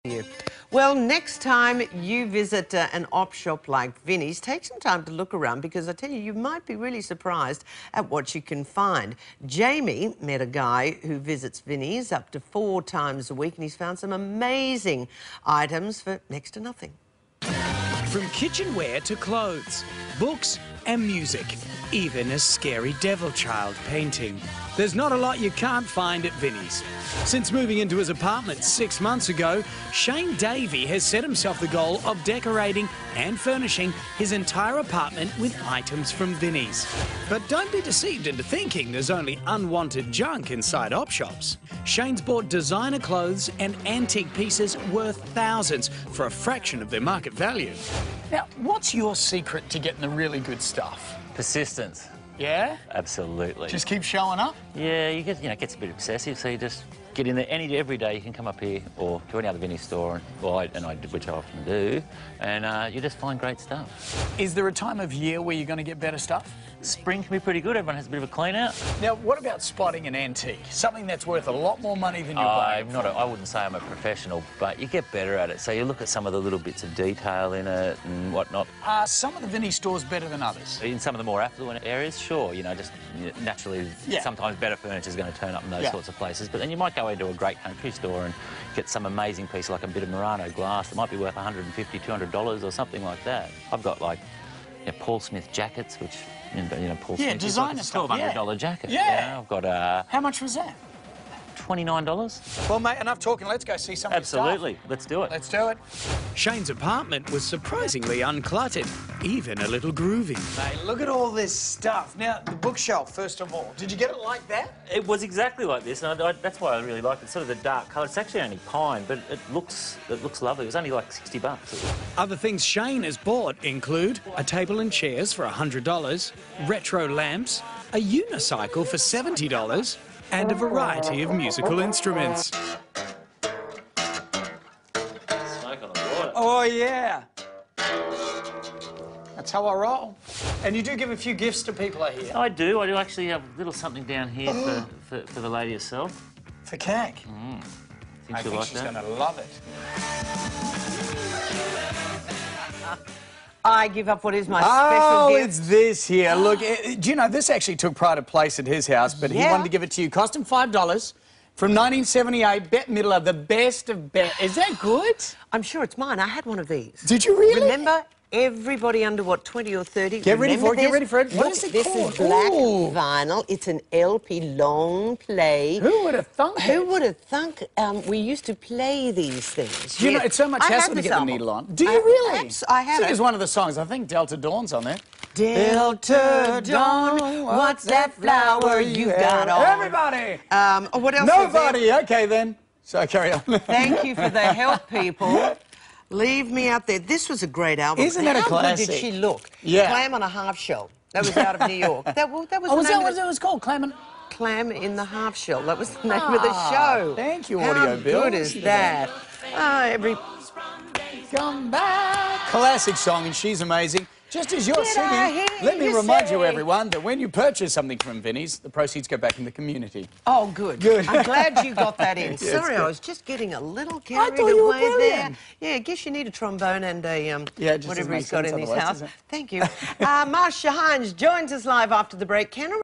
You. Well, next time you visit an op shop like Vinnie's, take some time to look around because I tell you, you might be really surprised at what you can find. Jamie met a guy who visits Vinnie's up to 4 times a week and he's found some amazing items for next to nothing. From kitchenware to clothes, books and music, even a scary devil child painting. There's not a lot you can't find at Vinnie's. Since moving into his apartment 6 months ago, Shane Davey has set himself the goal of decorating and furnishing his entire apartment with items from Vinnie's. But don't be deceived into thinking there's only unwanted junk inside op shops. Shane's bought designer clothes and antique pieces worth thousands for a fraction of their market value. Now, what's your secret to getting the really good stuff? Persistence. Yeah? Absolutely. Just keep showing up? Yeah, it gets a bit obsessive, so you just get in there every day. You can come up here or to any other Vinnies store, which I often do, and you just find great stuff. Is there a time of year where you're going to get better stuff? Spring can be pretty good. Everyone has a bit of a clean out. Now, what about spotting an antique? Something that's worth a lot more money than you're buying. I wouldn't say I'm a professional, but you get better at it. So you look at some of the little bits of detail in it and whatnot. Are some of the Vinnie stores better than others? In some of the more affluent areas, sure. Naturally, sometimes better furniture is going to turn up in those sorts of places. But then you might go into a great country store and get some amazing piece like a bit of Murano glass that might be worth $150, $200 or something like that. I've got like Paul Smith jackets, which Paul Smith designer is like a $1,200 jacket. Yeah. I've got How much was that? $29. Well, mate, enough talking. Let's go see some of the stuff. Absolutely. Let's do it. Let's do it. Shane's apartment was surprisingly uncluttered, even a little groovy. Mate, look at all this stuff. Now, the bookshelf, first of all. Did you get it like that? It was exactly like this, and that's why I really liked it. It's sort of the dark colour. It's actually only pine, but it looks lovely. It was only like $60. Other things Shane has bought include a table and chairs for $100, retro lamps, a unicycle for $70, and a variety of musical instruments. Smoke on the water. Oh, yeah. That's how I roll. And you do give a few gifts to people, I hear. I do actually have a little something down here for the lady herself. For Kag? I think she's going to love it. I give up what is my special gift. Oh, it's this here. Look, do you know, this actually took pride of place at his house, but he wanted to give it to you. Cost him $5. From 1978, Bette Middler, the best of Bette. Is that good? I'm sure it's mine. I had one of these. Did you really? Remember? Everybody under, what, 20 or 30? Get ready for it, this? get ready for it. What is it This called? is black vinyl. It's an LP long play. Who would have thunk it? Who would have thunk we used to play these things? You know, it's so much hassle to get the needle on. Do you really? I have it. Here's one of the songs. I think Delta Dawn's on there. Delta Dawn, what's that flower you got on? Everybody! What else? Nobody! Okay, then. So, carry on. Thank you for the help, people. Leave me out there. This was a great album. Isn't that a classic? How good did she look? Yeah. Clam on a Half Shell. That was out of New York. That was the that name what it was called? Clam in the Half Shell. That was the name of the show. Thank you, Audio Bill. How good is that? Come back. Classic song, and she's amazing. Just as you're singing, let me you remind say? you, everyone, that when you purchase something from Vinnie's, the proceeds go back in the community. Oh, good. Good. I'm glad you got that in. Yeah, Sorry, good. I was just getting a little carried thought you were away there. brilliant. Yeah, I guess you need a trombone and a just whatever doesn't he's got make in his sense house. otherwise, does it? Thank you. Marcia Hines joins us live after the break. Kenri